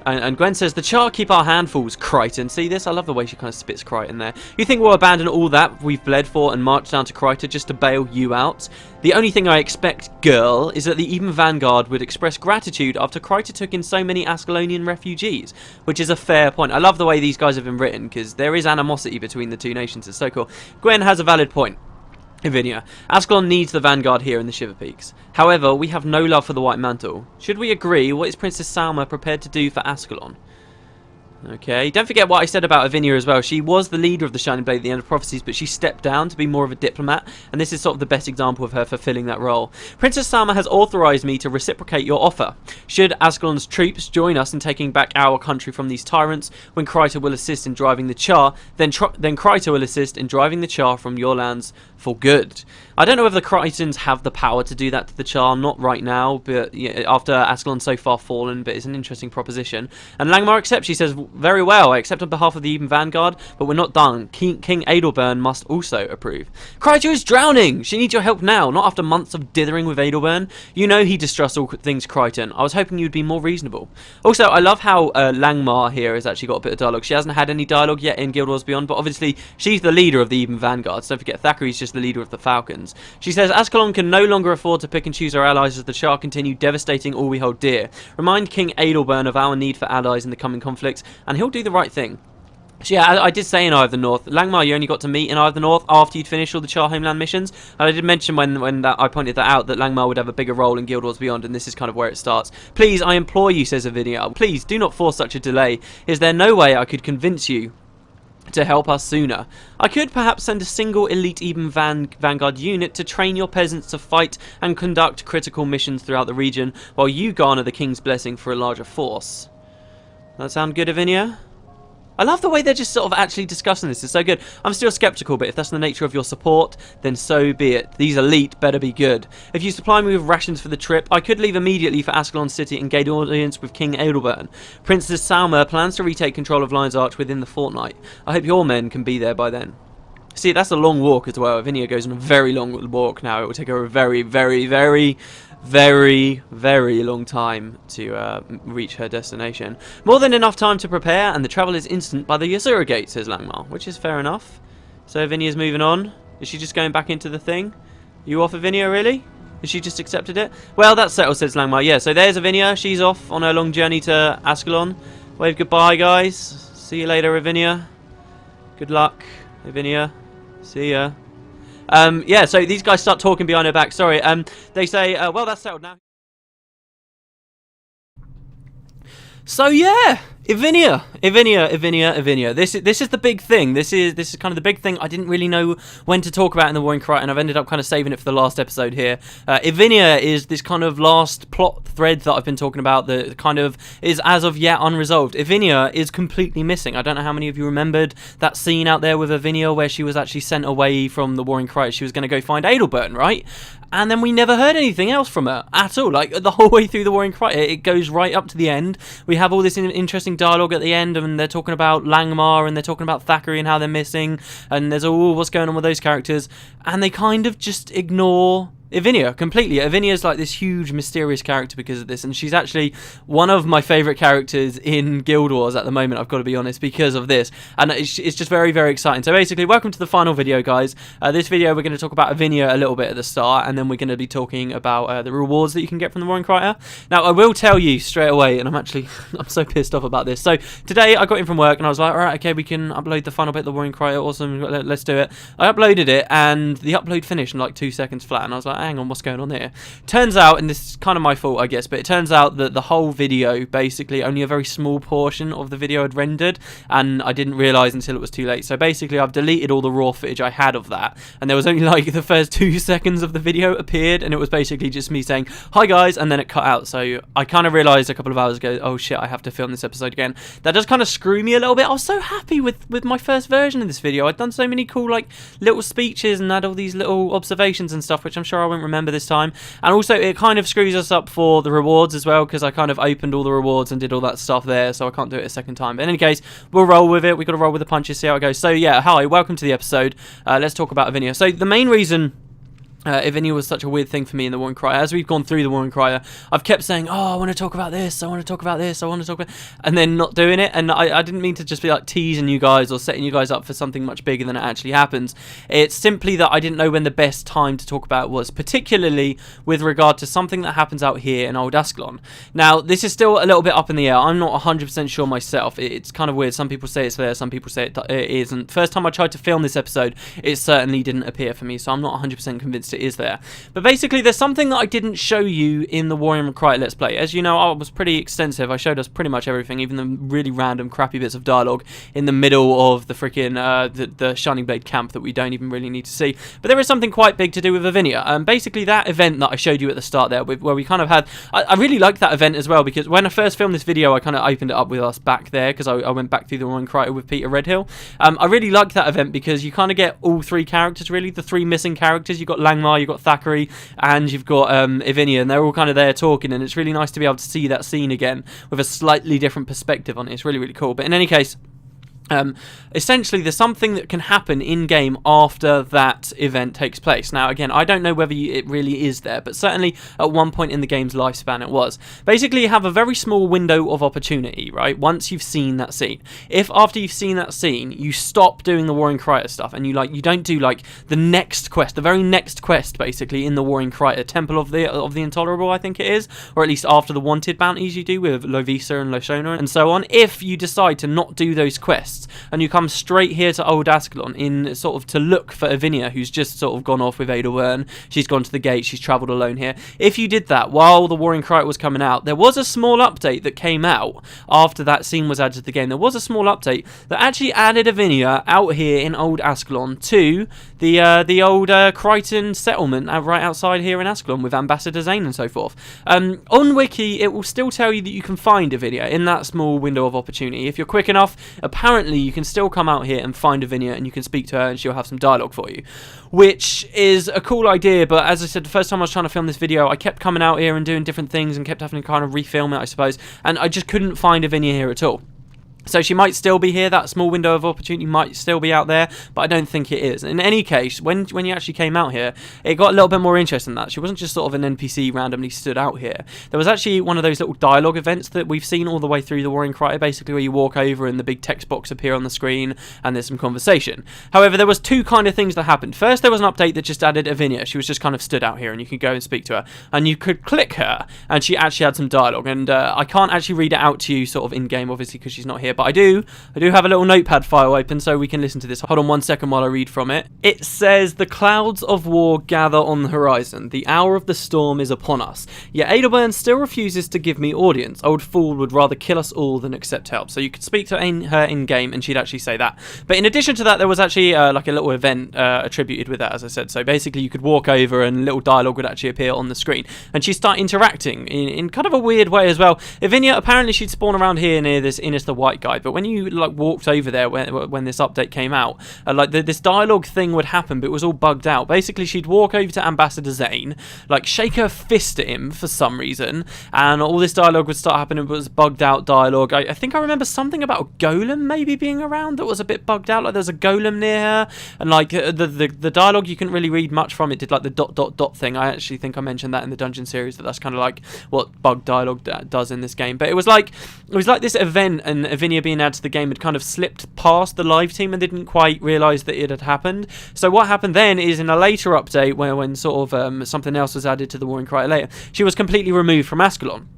And Gwen says, the Char keep our handfuls, Kryta. See this? I love the way she kind of spits Kryta in there. You think we'll abandon all that we've bled for and march down to Kryta just to bail you out? The only thing I expect, girl, is that the Even Vanguard would express gratitude after Kryta took in so many Ascalonian refugees, which is a fair point. I love the way these guys have been written, because there is animosity between the two nations. It's so cool. Gwen has a valid point. Avenia. Ascalon needs the Vanguard here in the Shiver Peaks. However, we have no love for the White Mantle. Should we agree, what is Princess Salma prepared to do for Ascalon? Okay, don't forget what I said about Avenia as well. She was the leader of the Shining Blade at the end of Prophecies, but she stepped down to be more of a diplomat, and this is sort of the best example of her fulfilling that role. Princess Salma has authorized me to reciprocate your offer. Should Ascalon's troops join us in taking back our country from these tyrants, when Kryta will assist in driving the Char, then Kryta will assist in driving the Char from your lands for good. I don't know whether the Krytans have the power to do that to the Char, not right now, but yeah, after Ascalon's so far fallen, but it's an interesting proposition. And Langmar accepts. She says, very well, I accept on behalf of the Even Vanguard, but we're not done. King Adalbern must also approve. Kryta is drowning! She needs your help now, not after months of dithering with Adalbern. You know he distrusts all things Krytan. I was hoping you'd be more reasonable. Also, I love how Langmar here has actually got a bit of dialogue. She hasn't had any dialogue yet in Guild Wars Beyond, but obviously she's the leader of the Even Vanguard. So don't forget, Thackeray's just the leader of the Falcons. She says, Ascalon can no longer afford to pick and choose our allies as the Char continue devastating all we hold dear. Remind King Adalbern of our need for allies in the coming conflicts, and he'll do the right thing. So yeah, I did say in Eye of the North, Langmar, you only got to meet in Eye of the North after you'd finished all the Char Homeland missions. And I did mention when I pointed that out, that Langmar would have a bigger role in Guild Wars Beyond, and this is kind of where it starts. Please, I implore you, says Avenia, please do not force such a delay. Is there no way I could convince you to help us sooner? I could perhaps send a single elite Even Vanguard unit to train your peasants to fight and conduct critical missions throughout the region, while you garner the King's blessing for a larger force. That sound good, Avenia? I love the way they're just sort of actually discussing this. It's so good. I'm still skeptical, but if that's the nature of your support, then so be it. These elite better be good. If you supply me with rations for the trip, I could leave immediately for Ascalon City and gain audience with King Adalbern. Princess Salma plans to retake control of Lion's Arch within the fortnight. I hope your men can be there by then. See, that's a long walk as well. Avenia goes on a very long walk now. It will take her a very, very, very, very, very long time to reach her destination. More than enough time to prepare, and the travel is instant by the Yasura Gate, says Langmar, which is fair enough. So Avenia's moving on. Is she just going back into the thing? You off, Avenia, really? Has she just accepted it? Well, that's settled, says Langmar. Yeah, so there's Avenia. She's off on her long journey to Ascalon. Wave goodbye, guys. See you later, Avenia. Good luck, Avenia. See ya. Yeah, so these guys start talking behind her back. Sorry. They say, well, that's settled now. So yeah, Avenia. This is the big thing. This is kind of the big thing. I didn't really know when to talk about in the Warring Kryta, and I've ended up kind of saving it for the last episode here. Avenia is this kind of last plot thread that I've been talking about that kind of is as of yet unresolved. Avenia is completely missing. I don't know how many of you remembered that scene out there with Avenia where she was actually sent away from the Warring Kryta. She was going to go find Adalbern, right? And then we never heard anything else from her at all. Like the whole way through the Warring Kryta, it goes right up to the end. We have all this interesting dialogue at the end, and they're talking about Langmar, and they're talking about Thackeray and how they're missing, and there's all what's going on with those characters, and they kind of just ignore Avenia completely. Avenia's like this huge mysterious character because of this, and she's actually one of my favourite characters in Guild Wars at the moment, I've got to be honest, because of this, and it's just very, very exciting. So basically, welcome to the final video, guys. This video we're going to talk about Avenia a little bit at the start, and then we're going to be talking about the rewards that you can get from the Warring Kryta. Now I will tell you straight away, and I'm so pissed off about this. So today I got in from work and I was like, alright, okay, we can upload the final bit of the Warring Kryta, awesome, let's do it. I uploaded it and the upload finished in like 2 seconds flat, and I was like, hang on, what's going on here? Turns out, and this is kind of my fault I guess, but it turns out that the whole video, basically only a very small portion of the video had rendered, and I didn't realise until it was too late. So basically I've deleted all the raw footage I had of that, and there was only like the first 2 seconds of the video appeared, and it was basically just me saying hi guys, and then it cut out. So I kind of realised a couple of hours ago, oh shit, I have to film this episode again. That does kind of screw me a little bit. I was so happy with my first version of this video. I'd done so many cool like little speeches and had all these little observations and stuff, which I'm sure I won't remember this time. And also it kind of screws us up for the rewards as well, because I kind of opened all the rewards and did all that stuff there, so I can't do it a second time. But in any case, we'll roll with it. We've got to roll with the punches, see how it goes. So yeah, hi, welcome to the episode. Let's talk about Avenia. So the main reason Avenia was such a weird thing for me in the Warring Crier. As we've gone through the Warring Crier, I've kept saying, oh, I want to talk about this, I want to talk about this, I want to talk about... and then not doing it. And I didn't mean to just be like teasing you guys or setting you guys up for something much bigger than it actually happens. It's simply that I didn't know when the best time to talk about it was, particularly with regard to something that happens out here in Old Ascalon. Now, this is still a little bit up in the air. I'm not 100% sure myself. It's kind of weird. Some people say it's there, some people say it isn't. First time I tried to film this episode, it certainly didn't appear for me, so I'm not 100% convinced it is there. But basically, there's something that I didn't show you in the Warring Crier Let's Play. As you know, I was pretty extensive. I showed us pretty much everything, even the really random, crappy bits of dialogue in the middle of the freaking the Shining Blade camp that we don't even really need to see. But there is something quite big to do with Avenia. Basically, that event that I showed you at the start there, where we kind of had... I really liked that event as well, because when I first filmed this video, I kind of opened it up with us back there, because I went back through the Warring Crier with Peter Redhill. I really liked that event because you kind of get all three characters, really, the three missing characters. You've got Langmar, you've got Thackeray, and you've got Avenia, and they're all kind of there talking, and it's really nice to be able to see that scene again with a slightly different perspective on it. It's really, really cool. But in any case... essentially, there's something that can happen in-game after that event takes place. Now, again, I don't know whether it really is there, but certainly at one point in the game's lifespan it was. Basically, you have a very small window of opportunity, right, once you've seen that scene. If after you've seen that scene, you stop doing the Warring Crier stuff, and you don't do, like, the next quest, the very next quest, basically, in the Warring Crier, Temple of the Intolerable, I think it is, or at least after the Wanted bounties you do with Lovisa and Loshona and so on. If you decide to not do those quests, and you come straight here to Old Ascalon in sort of to look for Avenia, who's just sort of gone off with Adalbern. She's gone to the gate, she's travelled alone here. If you did that while the Warring Crier was coming out, there was a small update that came out after that scene was added to the game. There was a small update that actually added Avenia out here in Old Ascalon to the old Kryta settlement right outside here in Ascalon with Ambassador Zane and so forth. On Wiki, it will still tell you that you can find Avenia in that small window of opportunity. If you're quick enough, apparently you can still come out here and find Avenia, and you can speak to her and she'll have some dialogue for you, which is a cool idea. But as I said, the first time I was trying to film this video, I kept coming out here and doing different things and kept having to kind of refilm it, I suppose, and I just couldn't find Avenia here at all. So she might still be here, that small window of opportunity might still be out there, but I don't think it is. In any case, when you actually came out here, it got a little bit more interesting than that. She wasn't just sort of an NPC randomly stood out here. There was actually one of those little dialogue events that we've seen all the way through the Warring Crier, basically where you walk over and the big text box appear on the screen and there's some conversation. However, there was two kind of things that happened. First, there was an update that just added Avenia. She was just kind of stood out here and you could go and speak to her. And you could click her and she actually had some dialogue. And I can't actually read it out to you sort of in-game, obviously, because she's not here, but I do have a little notepad file open so we can listen to this. Hold on 1 second while I read from it. It says, "The clouds of war gather on the horizon. The hour of the storm is upon us. Yet Adalbern still refuses to give me audience. Old fool would rather kill us all than accept help." So you could speak to her in-game and she'd actually say that. But in addition to that, there was actually like a little event attributed with that, as I said. So basically you could walk over and little dialogue would actually appear on the screen. And she'd start interacting in kind of a weird way as well. Avenia, apparently she'd spawn around here near this Innes the White guy. But when you like walked over there when this update came out, like this dialogue thing would happen, but it was all bugged out. Basically, she'd walk over to Ambassador Zane, like shake her fist at him for some reason, and all this dialogue would start happening. It was bugged out dialogue. I think I remember something about a golem maybe being around that was a bit bugged out. Like there's a golem near her, and like the dialogue you couldn't really read much from. It did like the ... thing. I actually think I mentioned that in the dungeon series, that's kind of like what bug dialogue does in this game. But it was like this event, and Avenia being added to the game had kind of slipped past the live team and they didn't quite realise that it had happened. So what happened then is in a later update when sort of something else was added to the Warring Crier later, she was completely removed from Ascalon.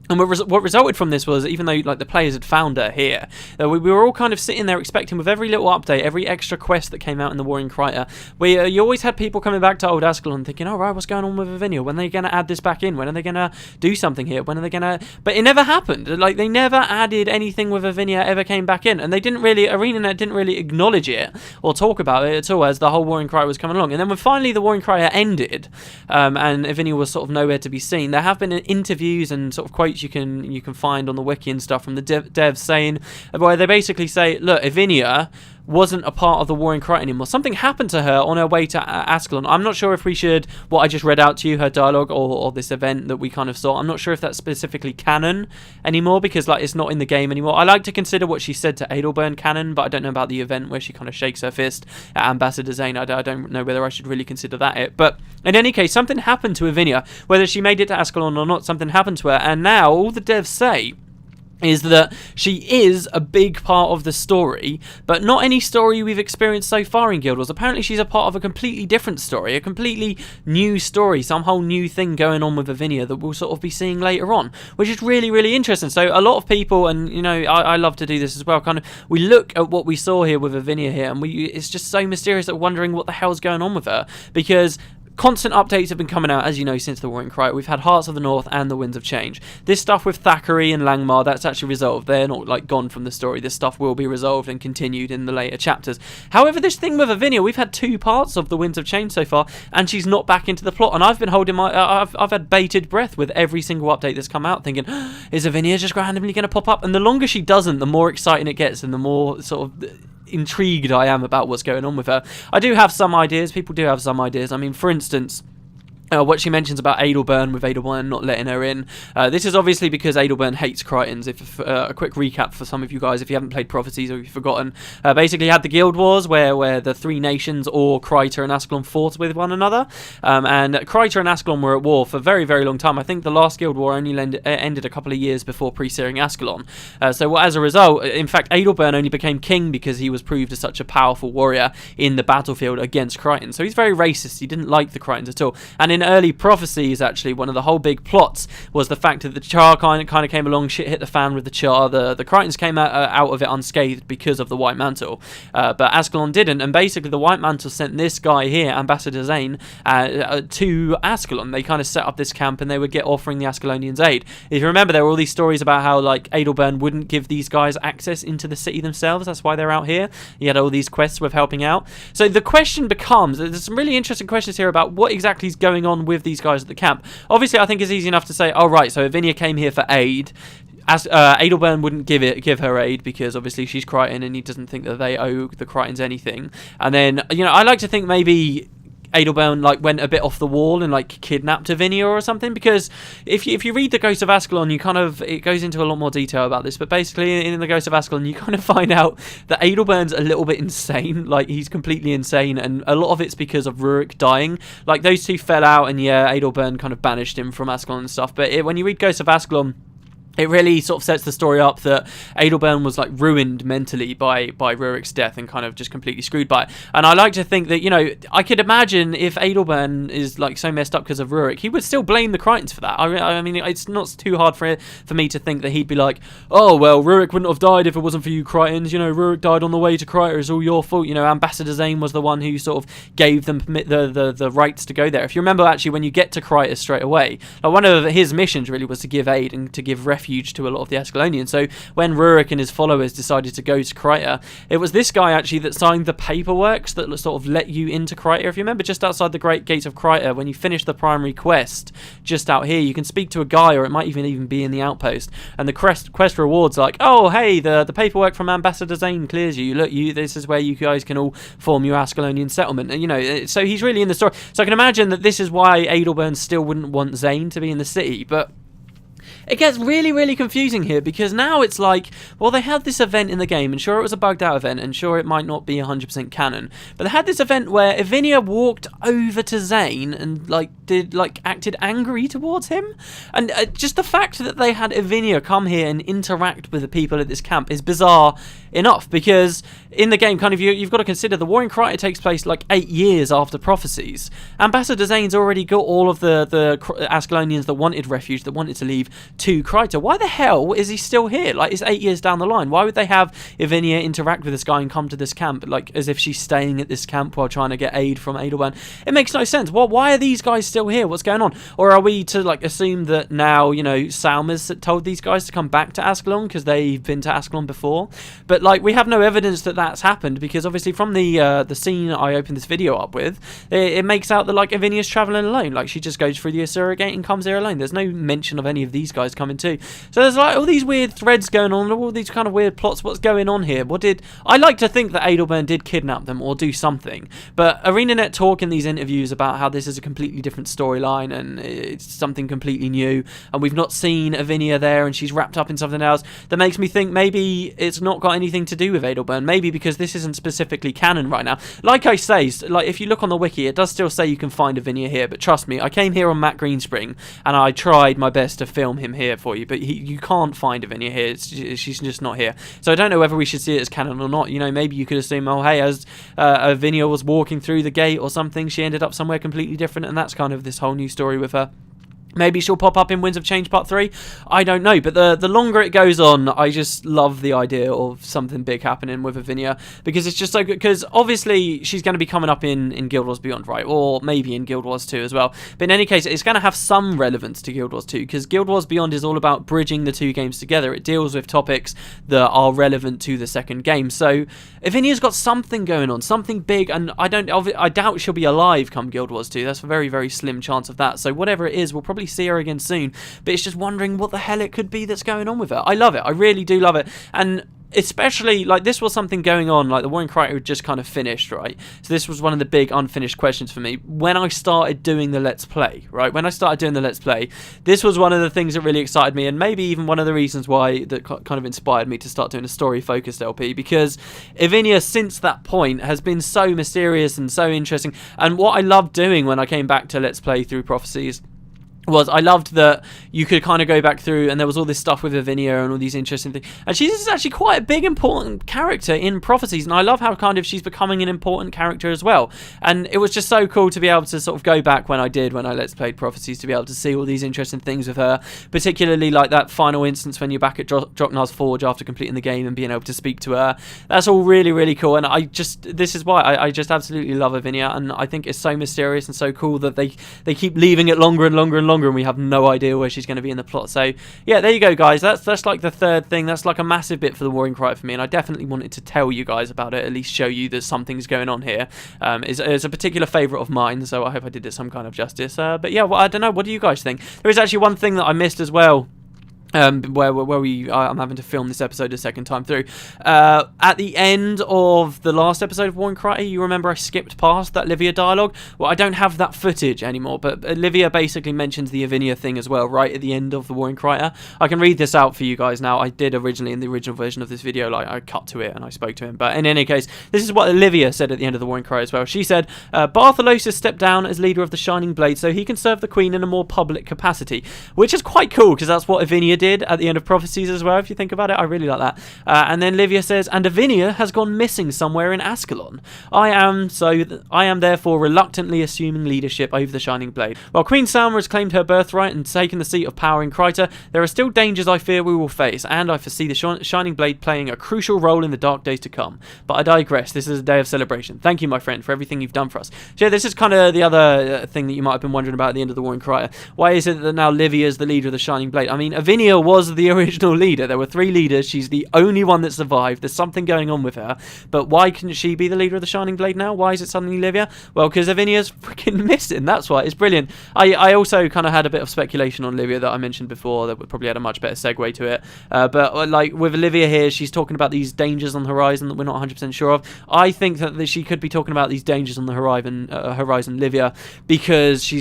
And what resulted from this was, even though like the players had found her here, we were all kind of sitting there expecting with every little update, every extra quest that came out in the Warring Crier, where you always had people coming back to Old Ascalon thinking, oh right, what's going on with Avenia? When are they going to add this back in? When are they going to do something here? When are they going to... But it never happened. Like they never added anything with Avenia ever came back in, and they didn't really, ArenaNet didn't really acknowledge it or talk about it at all as the whole Warring Crier was coming along. And then when finally the Warring Crier ended, and Avenia was sort of nowhere to be seen, there have been interviews and sort of quotes you can find on the wiki and stuff from the devs saying, where they basically say, look, Avenia wasn't a part of the war in Kryta anymore. Something happened to her on her way to Ascalon. I'm not sure if we should, what I just read out to you, her dialogue, or this event that we kind of saw, I'm not sure if that's specifically canon anymore, because like it's not in the game anymore. I like to consider what she said to Adalbern canon, but I don't know about the event where she kind of shakes her fist at Ambassador Zane. I don't know whether I should really consider that it. But in any case, something happened to Avenia. Whether she made it to Ascalon or not, something happened to her, and now all the devs say is that she is a big part of the story, but not any story we've experienced so far in Guild Wars. Apparently she's a part of a completely different story, a completely new story, some whole new thing going on with Avenia that we'll sort of be seeing later on, which is really, really interesting. So a lot of people, and you know, I love to do this as well, kind of, we look at what we saw here with Avenia here, and it's just so mysterious that we're wondering what the hell's going on with her, because constant updates have been coming out, as you know, since the War in Kryta. We've had Hearts of the North and the Winds of Change. This stuff with Thackeray and Langmar, that's actually resolved. They're not like gone from the story. This stuff will be resolved and continued in the later chapters. However, this thing with Avenia, we've had 2 parts of the Winds of Change so far, and she's not back into the plot. And I've been holding my, I've had bated breath with every single update that's come out, thinking, is Avenia just randomly going to pop up? And the longer she doesn't, the more exciting it gets, and the more sort of intrigued I am about what's going on with her. I do have some ideas. People do have some ideas. I mean, for instance, what she mentions about Adalbern, with Adalbern not letting her in. This is obviously because Adalbern hates Krytans. If a quick recap for some of you guys, if you haven't played Prophecies or you've forgotten, basically you had the Guild Wars where the 3 nations, or Kryta and Ascalon, fought with one another. And Kryta and Ascalon were at war for a very, very long time. I think the last Guild War only ended a couple of years before pre-searing Ascalon. So as a result, in fact, Adalbern only became king because he was proved as such a powerful warrior in the battlefield against Krytans. So he's very racist. He didn't like the Krytans at all. And in early Prophecies, actually, one of the whole big plots was the fact that the Char kind of came along, shit hit the fan with the Char. The Krytans came out of it unscathed because of the White Mantle, but Ascalon didn't, and basically the White Mantle sent this guy here, Ambassador Zane, to Ascalon. They kind of set up this camp and they would get offering the Ascalonians aid. If you remember, there were all these stories about how like Adalbern wouldn't give these guys access into the city themselves. That's why they're out here. He had all these quests with helping out. So the question becomes, there's some really interesting questions here about what exactly is going on with these guys at the camp. Obviously, I think it's easy enough to say, oh right, so Avenia came here for aid. As Adalbern wouldn't give her aid because obviously she's Krytan and he doesn't think that they owe the Krytans anything. And then, you know, I like to think maybe Adalbern like went a bit off the wall and like kidnapped Avenia or something, because if you read the Ghost of Ascalon, you kind of, it goes into a lot more detail about this, but basically in the Ghost of Ascalon you kind of find out that Adalbern's a little bit insane. Like, he's completely insane, and a lot of it's because of Rurik dying. Like, those 2 fell out, and yeah, Adalbern kind of banished him from Ascalon and stuff, but when you read Ghost of Ascalon, it really sort of sets the story up that Adalbern was like ruined mentally by Rurik's death and kind of just completely screwed by it. And I like to think that, you know, I could imagine if Adalbern is like so messed up because of Rurik, he would still blame the Krytans for that. I mean, it's not too hard for me to think that he'd be like, oh, well, Rurik wouldn't have died if it wasn't for you Krytans. You know, Rurik died on the way to Kryta. It's all your fault. You know, Ambassador Zane was the one who sort of gave them the rights to go there. If you remember, actually, when you get to Kryta straight away, like, one of his missions really was to give aid and to give refuge to a lot of the Ascalonians. So when Rurik and his followers decided to go to Kryta, it was this guy actually that signed the paperwork that sort of let you into Kryta. If you remember, just outside the Great Gate of Kryta, when you finish the primary quest, just out here, you can speak to a guy, or it might even be in the outpost, and the quest rewards like, oh hey, the paperwork from Ambassador Zane clears you. Look, this is where you guys can all form your Ascalonian settlement. And you know, so he's really in the story. So I can imagine that this is why Adalbern still wouldn't want Zane to be in the city, but it gets really, really confusing here, because now it's like, well, they had this event in the game, and sure, it was a bugged out event, and sure, it might not be 100% canon, but they had this event where Avenia walked over to Zane and acted angry towards him, and just the fact that they had Avenia come here and interact with the people at this camp is bizarre enough, because in the game, kind of, you've got to consider the War in Kryta takes place like 8 years after Prophecies. Ambassador Zane's already got all of the Ascalonians that wanted refuge, that wanted to leave, to Kryta. Why the hell is he still here? Like, it's 8 years down the line. Why would they have Avenia interact with this guy and come to this camp, like, as if she's staying at this camp while trying to get aid from Adalbern? It makes no sense. Well, why are these guys still here? What's going on? Or are we to, like, assume that now, you know, Salma's told these guys to come back to Ascalon because they've been to Ascalon before? But, like, we have no evidence that that's happened, because obviously from the scene I opened this video up with, it makes out that like Avenia's traveling alone. Like she just goes through the Asura gate and comes here alone. There's no mention of any of these guys coming too. So there's like all these weird threads going on, all these kind of weird plots. What's going on here? I like to think that Adalbern did kidnap them or do something, but ArenaNet talk in these interviews about how this is a completely different storyline and it's something completely new, and we've not seen Avenia there and she's wrapped up in something else. That makes me think maybe it's not got anything to do with Adalbern. Maybe because this isn't specifically canon right now. Like I say, like if you look on the wiki, it does still say you can find Avenia here, but trust me, I came here on Matt Greenspring and I tried my best to film him here for you, but you can't find Avenia here. She's just not here. So I don't know whether we should see it as canon or not. You know, maybe you could assume, oh hey, as Avenia was walking through the gate or something, she ended up somewhere completely different, and that's kind of this whole new story with her. Maybe she'll pop up in Winds of Change Part 3. I don't know. But the longer it goes on, I just love the idea of something big happening with Avenia. Because it's just so good. Because obviously she's going to be coming up in Guild Wars Beyond, right? Or maybe in Guild Wars 2 as well. But in any case, it's going to have some relevance to Guild Wars 2. Because Guild Wars Beyond is all about bridging the two games together. It deals with topics that are relevant to the second game. So Avenia's got something going on. Something big. And I doubt she'll be alive come Guild Wars 2. That's a very, very slim chance of that. So whatever it is, we'll probably see her again soon, but it's just wondering what the hell it could be that's going on with her. I love it. I really do love it. And especially, like, this was something going on, like, the War in Kryta had just kind of finished, right? So this was one of the big unfinished questions for me. When I started doing the Let's Play, right? When I started doing the Let's Play, this was one of the things that really excited me, and maybe even one of the reasons why that kind of inspired me to start doing a story-focused LP, because Avenia, since that point, has been so mysterious and so interesting. And what I loved doing when I came back to Let's Play through Prophecies was I loved that you could kind of go back through and there was all this stuff with Avenia and all these interesting things, and she's actually quite a big important character in Prophecies, and I love how kind of she's becoming an important character as well. And it was just so cool to be able to sort of go back when I Let's Play Prophecies, to be able to see all these interesting things with her, particularly like that final instance when you're back at Joknar's Forge after completing the game and being able to speak to her. That's all really, really cool, and this is why I just absolutely love Avenia, and I think it's so mysterious and so cool that they keep leaving it longer and longer and longer, and we have no idea where she's going to be in the plot. So yeah, there you go, guys. That's like the third thing. That's like a massive bit for the War in Kryta for me, and I definitely wanted to tell you guys about it, at least show you that something's going on here. It's a particular favourite of mine, so I hope I did it some kind of justice. But yeah, well, I don't know. What do you guys think? There is actually one thing that I missed as well. I'm having to film this episode a second time through. At the end of the last episode of War in Kryta, you remember I skipped past that Livia dialogue? Well, I don't have that footage anymore, but Livia basically mentions the Avenia thing as well, right at the end of the War in Kryta. I can read this out for you guys now. I did originally in the original version of this video, like I cut to it and I spoke to him. But in any case, this is what Livia said at the end of the War in Kryta as well. She said, Bartholos has stepped down as leader of the Shining Blade so he can serve the Queen in a more public capacity, which is quite cool because that's what Avenia did at the end of Prophecies as well, if you think about it. I really like that. And then Livia says, and Avenia has gone missing somewhere in Ascalon. I am therefore reluctantly assuming leadership over the Shining Blade. While Queen Salma has claimed her birthright and taken the seat of power in Kryta, there are still dangers I fear we will face, and I foresee the Shining Blade playing a crucial role in the dark days to come. But I digress. This is a day of celebration. Thank you, my friend, for everything you've done for us. So yeah, this is kind of the other thing that you might have been wondering about at the end of the War in Kryta. Why is it that now Livia is the leader of the Shining Blade? I mean, Avenia was the original leader. There were 3 leaders. She's the only one that survived. There's something going on with her. But why couldn't she be the leader of the Shining Blade now? Why is it suddenly Livia? Well, because Avenia's freaking missing. That's why. It's brilliant. I also kind of had a bit of speculation on Livia that I mentioned before that would probably had a much better segue to it. But like with Livia here, she's talking about these dangers on the horizon that we're not 100% sure of. I think that she could be talking about these dangers on the horizon, Livia, because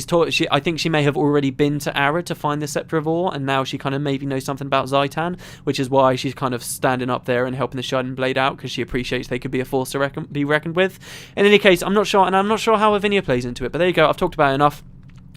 I think she may have already been to Ara to find the Scepter of Ore, and now she kind of maybe knows something about Zaitan, which is why she's kind of standing up there and helping the Shining Blade out, because she appreciates they could be a force to be reckoned with. In any case, I'm not sure, and I'm not sure how Avenia plays into it, but there you go. I've talked about it enough.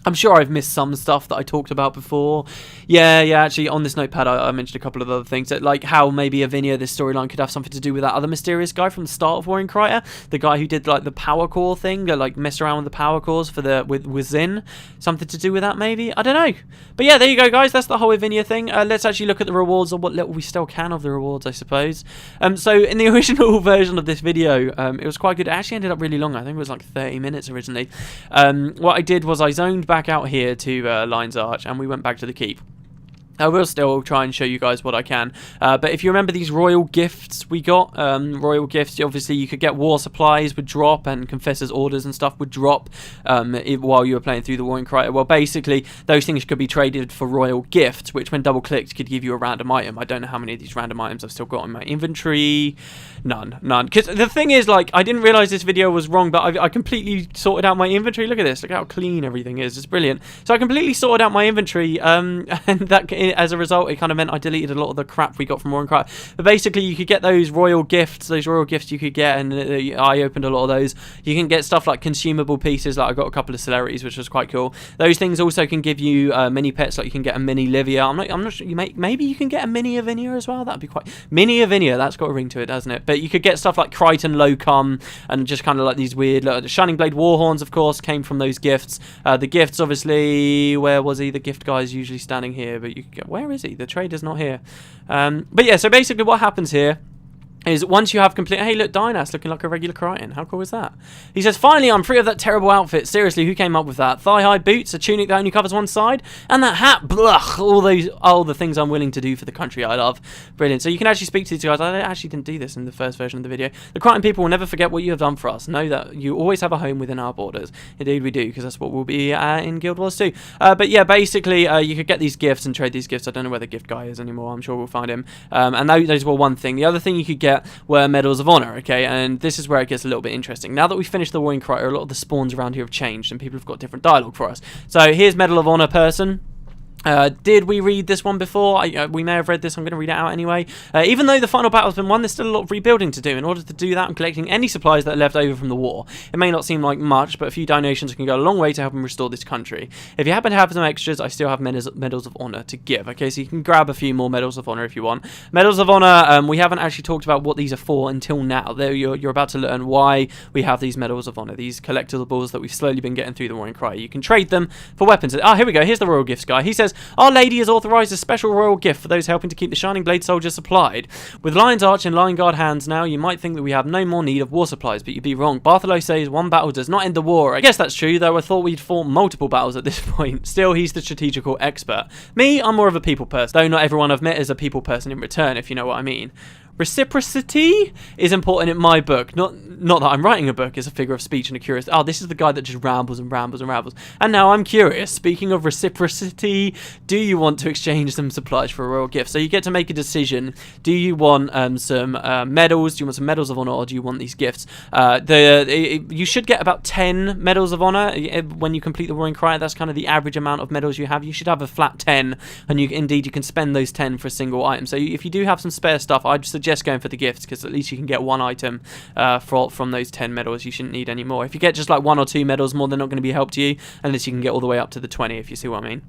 I'm sure I've missed some stuff that I talked about before. Yeah, actually, on this notepad, I mentioned a couple of other things, that like how maybe Avenia, this storyline, could have something to do with that other mysterious guy from the start of War in Kryta, the guy who did like the power core thing, like messed around with the power cores for with Zin. Something to do with that, maybe? I don't know. But yeah, there you go, guys. That's the whole Avenia thing. Let's actually look at the rewards, or what little we still can of the rewards, I suppose. So in the original version of this video, it was quite good. It actually ended up really long. I think it was like 30 minutes originally. What I did was I zoned back out here to Lion's Arch, and we went back to the keep. I will still try and show you guys what I can. But if you remember these royal gifts we got, royal gifts, obviously you could get war supplies would drop and confessors' orders and stuff would drop while you were playing through the War in Kryta. Well, basically, those things could be traded for royal gifts, which when double-clicked could give you a random item. I don't know how many of these random items I've still got in my inventory. None. Because the thing is, like, I didn't realise this video was wrong, but I completely sorted out my inventory. Look at this. Look how clean everything is. It's brilliant. So I completely sorted out my inventory, and that... as a result, it kind of meant I deleted a lot of the crap we got from War in Kryta. But basically, you could get those royal gifts you could get, and I opened a lot of those. You can get stuff like consumable pieces, like I got a couple of celeries, which was quite cool. Those things also can give you mini pets, like you can get a mini Livia. I'm not sure. Maybe you can get a mini Avenia as well. That'd be quite mini Avenia. That's got a ring to it, doesn't it? But you could get stuff like Krytan Locum and just kind of like these weird the Shining Blade Warhorns, of course, came from those gifts. The gifts, obviously, where was he? The gift guy is usually standing here, but you could get, where is he? The trader's not here. But yeah, so basically what happens here is once you have complete... Hey, look, Dynas looking like a regular Krytan. How cool is that? He says, finally, I'm free of that terrible outfit. Seriously, who came up with that? Thigh-high boots, a tunic that only covers one side, and that hat. Blah, all the things I'm willing to do for the country I love. Brilliant. So you can actually speak to these guys. I actually didn't do this in the first version of the video. The Krytan people will never forget what you have done for us. Know that you always have a home within our borders. Indeed, we do, because that's what we'll be in Guild Wars too. But yeah, basically, you could get these gifts and trade these gifts. I don't know where the gift guy is anymore. I'm sure we'll find him. And those were one thing. The other thing you could get were medals of honor, okay, and this is where it gets a little bit interesting. Now that we've finished the War in Kryta, a lot of the spawns around here have changed and people have got different dialogue for us. So here's Medal of Honor person. Did we read this one before? We may have read this. I'm going to read it out anyway. Even though the final battle has been won, there's still a lot of rebuilding to do. In order to do that, I'm collecting any supplies that are left over from the war. It may not seem like much, but a few donations can go a long way to helping restore this country. If you happen to have some extras, I still have medals of honor to give. Okay, so you can grab a few more medals of honor if you want. Medals of honor, we haven't actually talked about what these are for until now. You're about to learn why we have these medals of honor, these collectibles that we've slowly been getting through the War in Kryta. You can trade them for weapons. Oh, here we go. Here's the royal gifts guy. He says, Our Lady has authorized a special royal gift for those helping to keep the Shining Blade soldiers supplied. With Lion's Arch in Lion Guard hands now, you might think that we have no more need of war supplies, but you'd be wrong. Bartholo says one battle does not end the war. I guess that's true, though I thought we'd fought multiple battles at this point. Still, he's the strategical expert. Me, I'm more of a people person, though not everyone I've met is a people person in return, if you know what I mean. Reciprocity is important in my book. Not that I'm writing a book, it's a figure of speech and a curious... Oh, this is the guy that just rambles and rambles and rambles. And now I'm curious. Speaking of reciprocity, do you want to exchange some supplies for a royal gift? So you get to make a decision. Do you want some medals? Do you want some medals of honor, or do you want these gifts? You should get about 10 medals of honor when you complete the War in Kryta. That's kind of the average amount of medals you have. You should have a flat 10, and you can spend those 10 for a single item. So if you do have some spare stuff, I'd suggest going for the gifts, because at least you can get one item from those 10 medals. You shouldn't need any more. If you get just like 1 or 2 medals more, they're not going to be a help to you, unless you can get all the way up to the 20, if you see what I mean.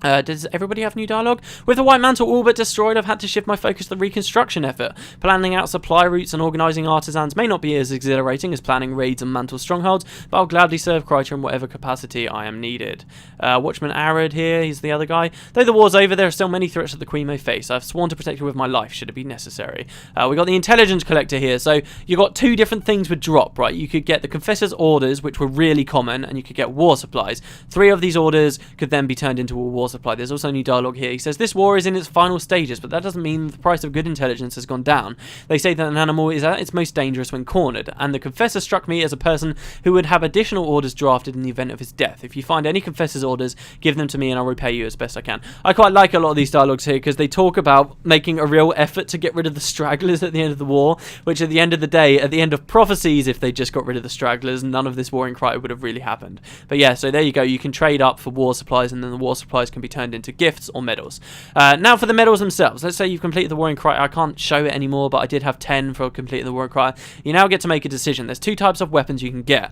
Does everybody have new dialogue? With the White Mantle all but destroyed, I've had to shift my focus to the reconstruction effort. Planning out supply routes and organising artisans may not be as exhilarating as planning raids and mantle strongholds, but I'll gladly serve Kryta in whatever capacity I am needed. Watchman Arad here, he's the other guy. Though the war's over, there are still many threats that the Queen may face. I've sworn to protect her with my life, should it be necessary. We got the Intelligence Collector here, so you got 2 different things with drop, right? You could get the Confessor's Orders, which were really common, and you could get war supplies. 3 of these orders could then be turned into a war supply. There's also new dialogue here. He says, this war is in its final stages, but that doesn't mean the price of good intelligence has gone down. They say that an animal is at its most dangerous when cornered, and the Confessor struck me as a person who would have additional orders drafted in the event of his death. If you find any Confessor's orders, give them to me and I'll repay you as best I can. I quite like a lot of these dialogues here, because they talk about making a real effort to get rid of the stragglers at the end of the war, which at the end of the day, at the end of prophecies, if they just got rid of the stragglers, none of this War in Kryta would have really happened. But yeah, so there you go. You can trade up for war supplies, and then the war supplies can be turned into gifts or medals. Now for the medals themselves. Let's say you've completed the War in Kryta. I can't show it anymore, but I did have 10 for completing the War in Kryta. You now get to make a decision. There's 2 types of weapons you can get.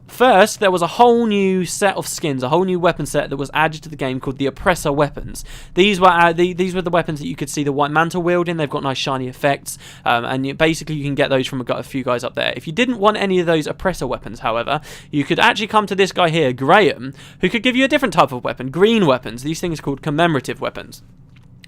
First, there was a whole new set of skins, a whole new weapon set that was added to the game called the Oppressor weapons. These were the weapons that you could see the White Mantle wielding. They've got nice shiny effects, and basically you can get those from a few guys up there. If you didn't want any of those Oppressor weapons, however, you could actually come to this guy here, Graham, who could give you a different type of weapon, green weapons. These things are called commemorative weapons.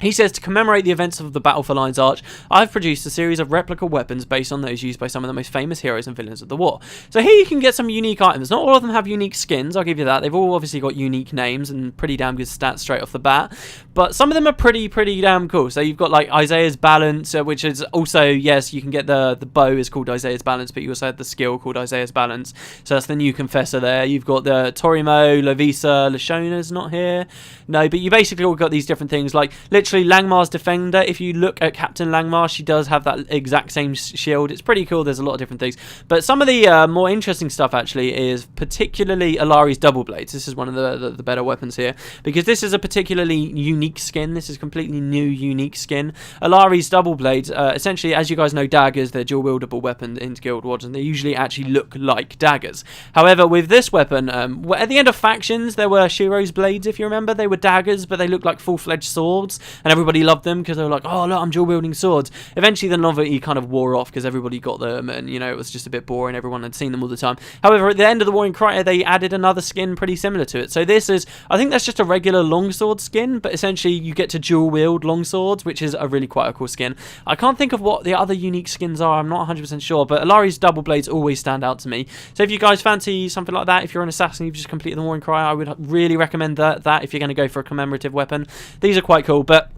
He says, to commemorate the events of the Battle for Lion's Arch, I've produced a series of replica weapons based on those used by some of the most famous heroes and villains of the war. So here you can get some unique items. Not all of them have unique skins, I'll give you that. They've all obviously got unique names and pretty damn good stats straight off the bat. But some of them are pretty damn cool. So you've got like Isaiah's Balance, which is also, yes, you can get the bow is called Isaiah's Balance, but you also have the skill called Isaiah's Balance. So that's the new Confessor there. You've got the Torimo, Lavisa, Lashona's not here. No, but you basically all got these different things, like literally Langmar's Defender. If you look at Captain Langmar, she does have that exact same shield. It's pretty cool. There's a lot of different things, but some of the more interesting stuff actually is particularly Alari's Double Blades. This is one of the better weapons here, because this is a particularly unique skin. This is completely new, unique skin. Alari's Double Blades, essentially, as you guys know, daggers, they're dual wieldable weapons in Guild Wars, and they usually actually look like daggers. However, with this weapon, at the end of Factions, there were Shiro's Blades, if you remember. They were daggers, but they looked like full-fledged swords, and everybody loved them because they were like, oh look, I'm dual wielding swords. Eventually the novelty kind of wore off because everybody got them, and you know, it was just a bit boring. Everyone had seen them all the time. However, at the end of the War in Kryta, they added another skin pretty similar to it. So this is, I think that's just a regular longsword skin, but essentially you get to dual wield longswords, which is a really quite a cool skin. I can't think of what the other unique skins are. I'm not 100% sure, but Alari's Double Blades always stand out to me. So if you guys fancy something like that, if you're an assassin, you've just completed the War in Kryta, I would really recommend that if you're going to go for a commemorative weapon. These are quite cool, but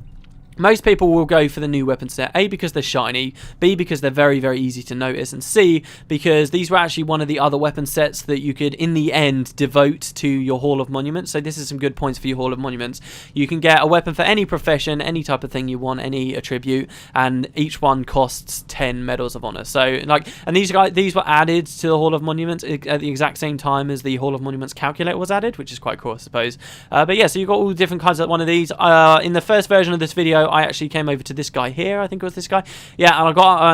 most people will go for the new weapon set, A, because they're shiny, B, because they're very easy to notice, and C, because these were actually one of the other weapon sets that you could, in the end, devote to your Hall of Monuments. So this is some good points for your Hall of Monuments. You can get a weapon for any profession, any type of thing you want, any attribute, and each one costs 10 Medals of Honor. So, like, and these were added to the Hall of Monuments at the exact same time as the Hall of Monuments calculator was added, which is quite cool, I suppose. But yeah, so you've got all the different kinds of one of these. In the first version of this video, I actually came over to this guy here. I think it was this guy. Yeah, and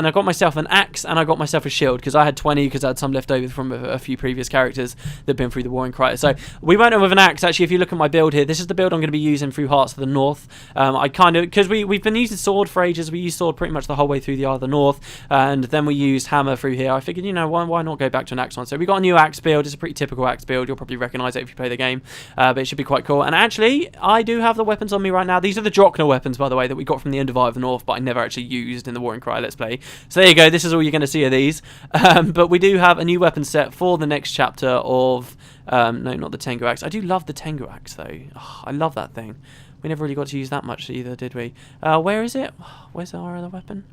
I got myself an axe, and I got myself a shield, because I had 20, because I had some left over from a few previous characters that had been through the War in Kryta. So we went in with an axe. Actually, if you look at my build here, this is the build I'm going to be using through Hearts of the North. I kind of, because we've been using sword for ages. We used sword pretty much the whole way through the Eye of the North, and then we used hammer through here. I figured, you know, why not go back to an axe one? So we got a new axe build. It's a pretty typical axe build. You'll probably recognize it if you play the game, but it should be quite cool. And actually, I do have the weapons on me right now. These are the Drachna weapons, by the way, that we got from the end of Eye of the North, but I never actually used in the War in Kryta Let's Play. So there you go. This is all you're going to see of these. But we do have a new weapon set for the next chapter of no, not the Tengu Axe. I do love the Tengu Axe though. Oh, I love that thing. We never really got to use that much either, did we? Where is it? Where's our other weapon?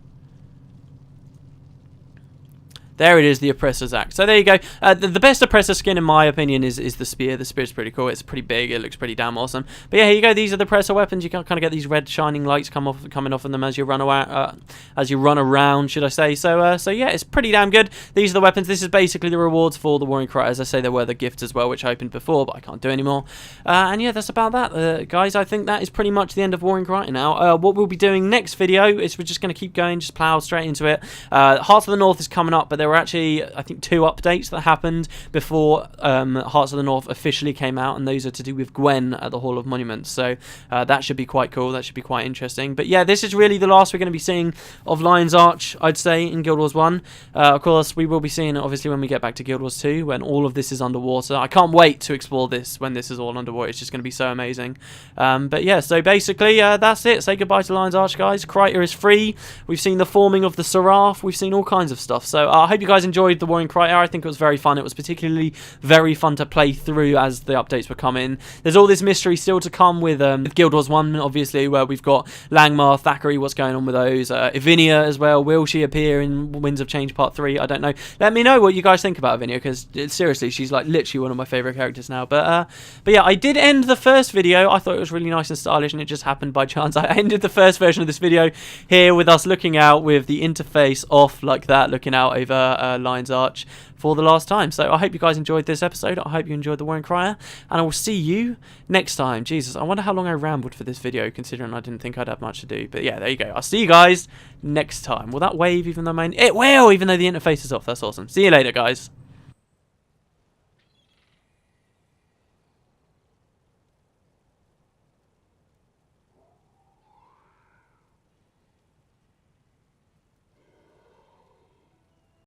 There it is, the Oppressor's Axe. So there you go. The best Oppressor skin, in my opinion, is the Spear. The Spear's pretty cool. It's pretty big. It looks pretty damn awesome. But yeah, here you go. These are the Oppressor weapons. You can kind of get these red shining lights coming off of them as you run around, should I say. So yeah, it's pretty damn good. These are the weapons. This is basically the rewards for the War in Kryta. As I say, there were the gifts as well, which I opened before, but I can't do anymore. And yeah, that's about that. Guys, I think that is pretty much the end of War in Kryta now. What we'll be doing next video is we're just going to keep going, just plow straight into it. Hearts of the North is coming up, but there were actually, I think, 2 updates that happened before Hearts of the North officially came out, and those are to do with Gwen at the Hall of Monuments. So that should be quite cool. That should be quite interesting. But yeah, this is really the last we're going to be seeing of Lion's Arch, I'd say, in Guild Wars 1. Of course, we will be seeing it, obviously, when we get back to Guild Wars 2, when all of this is underwater. I can't wait to explore this when this is all underwater. It's just going to be so amazing. But yeah, so basically, that's it. Say goodbye to Lion's Arch, guys. Kryta is free. We've seen the forming of the Seraph. We've seen all kinds of stuff. So I hope you guys enjoyed the War in Kryta. I think it was very fun. It was particularly very fun to play through as the updates were coming. There's all this mystery still to come with Guild Wars 1, obviously, where we've got Langmar, Thackeray, what's going on with those. Avenia as well. Will she appear in Winds of Change Part 3? I don't know. Let me know what you guys think about Avenia, because seriously, she's like literally one of my favourite characters now. But yeah, I did end the first video. I thought it was really nice and stylish, and it just happened by chance. I ended the first version of this video here with us looking out with the interface off like that, looking out over Lion's Arch for the last time. So I hope you guys enjoyed this episode. I hope you enjoyed the War in Kryta, and I will see you next time. Jesus, I wonder how long I rambled for this video, considering I didn't think I'd have much to do. But yeah, there you go. I'll see you guys next time. Will that wave even though it will, even though the interface is off? That's awesome. See you later, guys.